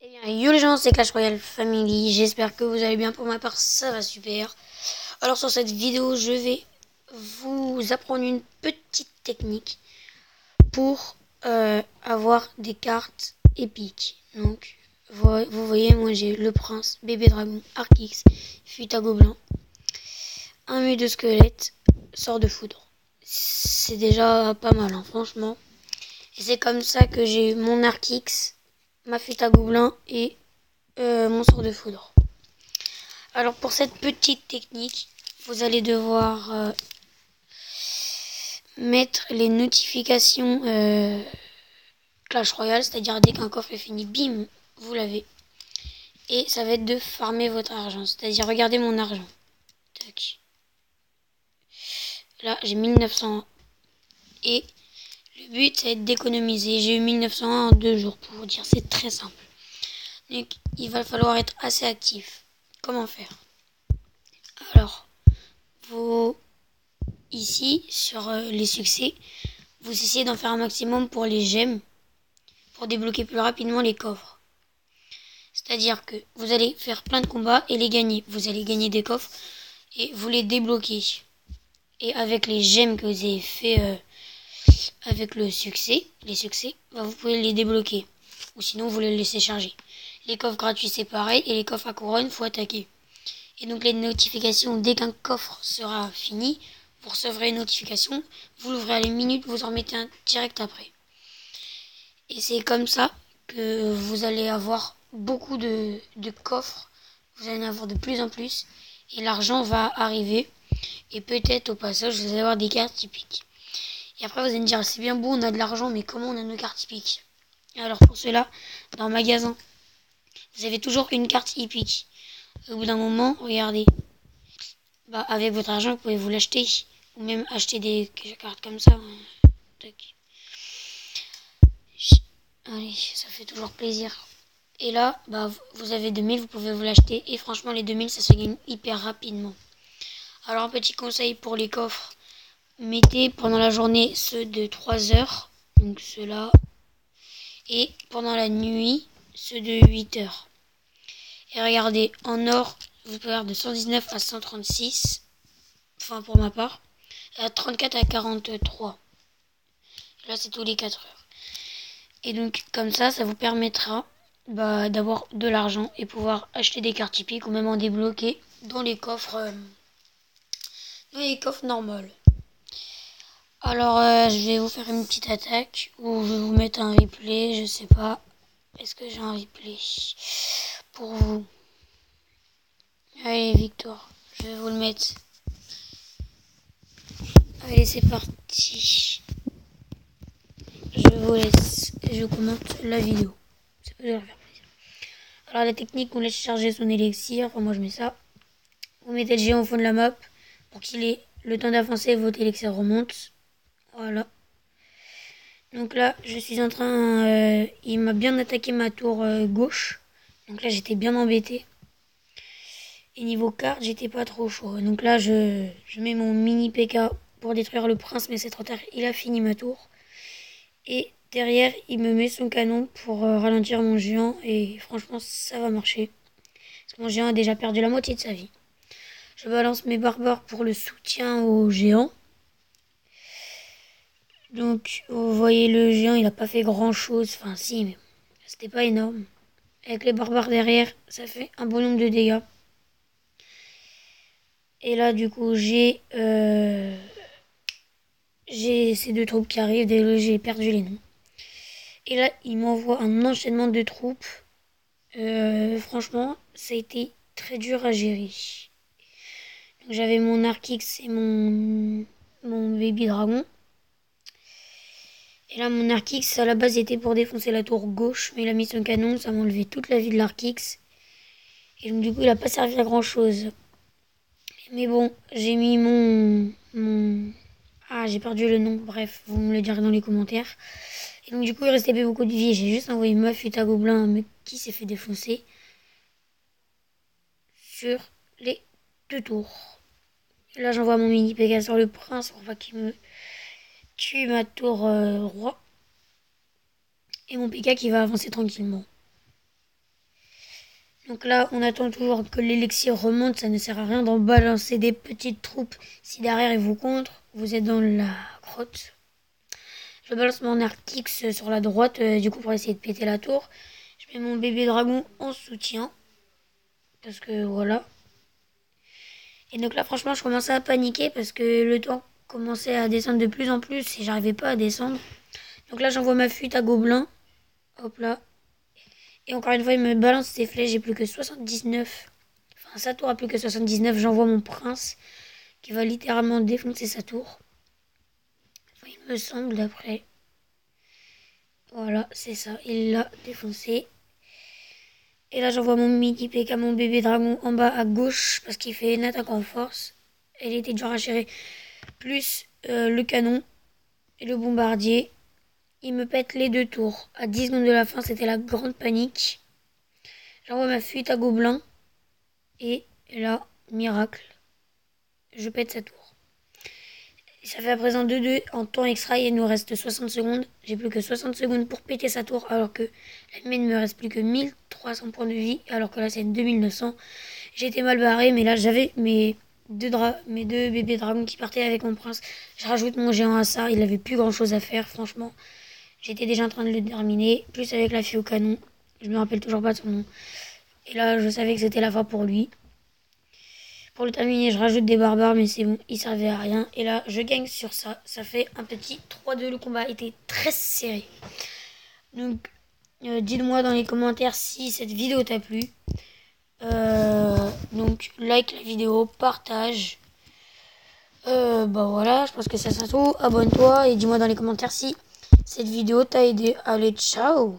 Eh bien, yo les gens, c'est Clash Royale Family, j'espère que vous allez bien. Pour ma part, ça va super. Alors sur cette vidéo, je vais vous apprendre une petite technique pour avoir des cartes épiques. Donc, vous voyez, moi j'ai le prince, bébé dragon, Arc-X, fuite à gobelin, un mue de squelette, sort de foudre. C'est déjà pas mal, hein, franchement. Et c'est comme ça que j'ai eu mon Arc-X, ma fuite à gobelin et mon sort de foudre. Alors pour cette petite technique, vous allez devoir mettre les notifications Clash Royale, c'est-à-dire dès qu'un coffre est fini, bim, vous l'avez. Et ça va être de farmer votre argent, c'est-à-dire regardez mon argent. Tac. Là j'ai 1901 et le but c'est d'économiser. J'ai eu 1901 en 2 jours pour vous dire, c'est très simple. Donc il va falloir être assez actif. Comment faire? Alors, vous ici sur les succès, vous essayez d'en faire un maximum pour les gemmes, pour débloquer plus rapidement les coffres. C'est-à-dire que vous allez faire plein de combats et les gagner. Vous allez gagner des coffres et vous les débloquez. Et avec les gemmes que vous avez fait avec les succès, vous pouvez les débloquer. Ou sinon vous les laissez charger. Les coffres gratuits c'est pareil et les coffres à couronne faut attaquer. Et donc les notifications, dès qu'un coffre sera fini, vous recevrez une notification, vous l'ouvrez à la minute, vous en mettez un direct après. Et c'est comme ça que vous allez avoir beaucoup de coffres, vous allez en avoir de plus en plus, et l'argent va arriver, et peut-être au passage vous allez avoir des cartes typiques. Et après vous allez me dire, c'est bien beau, on a de l'argent, mais comment on a nos cartes typiques? Alors pour cela, dans le magasin, vous avez toujours une carte épique. Au bout d'un moment, regardez, avec votre argent, vous pouvez vous l'acheter, ou même acheter des cartes comme ça. Tac. Allez, ça fait toujours plaisir. Et là, vous avez 2000, vous pouvez vous l'acheter. Et franchement, les 2000, ça se gagne hyper rapidement. Alors, un petit conseil pour les coffres. Mettez pendant la journée ceux de 3 heures. Donc ceux-là. Et pendant la nuit, ceux de 8 heures. Et regardez, en or, vous pouvez avoir de 119 à 136. Enfin, pour ma part. Et à 34 à 43. Là, c'est tous les 4 heures. Et donc, comme ça vous permettra d'avoir de l'argent et pouvoir acheter des cartes typiques ou même en débloquer dans les coffres normaux. Alors je vais vous faire une petite attaque ou je vais vous mettre un replay, je sais pas. Est-ce que j'ai un replay pour vous? Allez Victor, je vais vous le mettre. Allez c'est parti. Je vous laisse et je commente la vidéo. Ça peut leur faire plaisir. Alors la technique, on laisse charger son élixir. Enfin moi je mets ça. Vous mettez le géant au fond de la map pour qu'il ait le temps d'avancer et votre élixir remonte. Voilà. Donc là, je suis en train... il m'a bien attaqué ma tour gauche. Donc là, j'étais bien embêté. Et niveau carte, j'étais pas trop chaud. Donc là, je mets mon mini PK pour détruire le prince, mais c'est trop tard. Il a fini ma tour. Et derrière, il me met son canon pour ralentir mon géant. Et franchement, ça va marcher. Parce que mon géant a déjà perdu la moitié de sa vie. Je balance mes barbares pour le soutien au géant. Donc, vous voyez, le géant, il a pas fait grand chose. Enfin, si, mais c'était pas énorme. Avec les barbares derrière, ça fait un bon nombre de dégâts. Et là, du coup, j'ai ces deux troupes qui arrivent. Désolé, j'ai perdu les noms. Et là, il m'envoie un enchaînement de troupes. Franchement, ça a été très dur à gérer. Donc, j'avais mon Arc-X et mon Baby Dragon. Et là, mon Arc-X, à la base, était pour défoncer la tour gauche, mais il a mis son canon, ça m'a enlevé toute la vie de l'Arc-X. Et donc, du coup, il a pas servi à grand chose. Mais bon, j'ai mis Ah, j'ai perdu le nom, bref, vous me le direz dans les commentaires. Et donc, du coup, il restait plus beaucoup de vie. J'ai juste envoyé ma fuite à gobelin, un mec qui s'est fait défoncer sur les 2 tours. Et là, j'envoie mon mini Pégase sur le prince pour pas qu'il me tue ma tour roi. Et mon PK qui va avancer tranquillement. Donc là, on attend toujours que l'élixir remonte. Ça ne sert à rien d'en balancer des petites troupes. Si derrière ils vous contre, vous êtes dans la grotte. Je balance mon Arctix sur la droite, du coup pour essayer de péter la tour. Je mets mon bébé dragon en soutien. Parce que voilà. Et donc là, franchement, je commençais à paniquer parce que le temps commençait à descendre de plus en plus et j'arrivais pas à descendre. Donc là, j'envoie ma fuite à Gobelin. Hop là. Et encore une fois, il me balance ses flèches. J'ai plus que 79. Enfin, sa tour a plus que 79. J'envoie mon prince qui va littéralement défoncer sa tour. Enfin, il me semble d'après. Voilà, c'est ça. Il l'a défoncé. Et là, j'envoie mon midi PK, mon bébé dragon en bas à gauche parce qu'il fait une attaque en force. Elle était dure à gérer. Plus le canon et le bombardier. Il me pète les 2 tours. À 10 secondes de la fin, c'était la grande panique. J'envoie ma fuite à Gobelin. Et là, miracle, je pète sa tour. Ça fait à présent 2-2 en temps extra et il nous reste 60 secondes. J'ai plus que 60 secondes pour péter sa tour alors que la mienne me reste plus que 1300 points de vie alors que là c'est 2900. J'étais mal barré mais là j'avais mes deux bébés dragons qui partaient avec mon prince. Je rajoute mon géant à ça, il avait plus grand chose à faire franchement. J'étais déjà en train de le terminer, plus avec la fille au canon. Je me rappelle toujours pas de son nom. Et là je savais que c'était la fin pour lui. Pour le terminer, je rajoute des barbares, mais c'est bon, il servait à rien. Et là, je gagne sur ça. Ça fait un petit 3-2. Le combat était très serré. Donc, dites-moi dans les commentaires si cette vidéo t'a plu. Donc, like la vidéo, partage. Bah voilà, je pense que ça sera tout. Abonne-toi et dis-moi dans les commentaires si cette vidéo t'a aidé. Allez, ciao!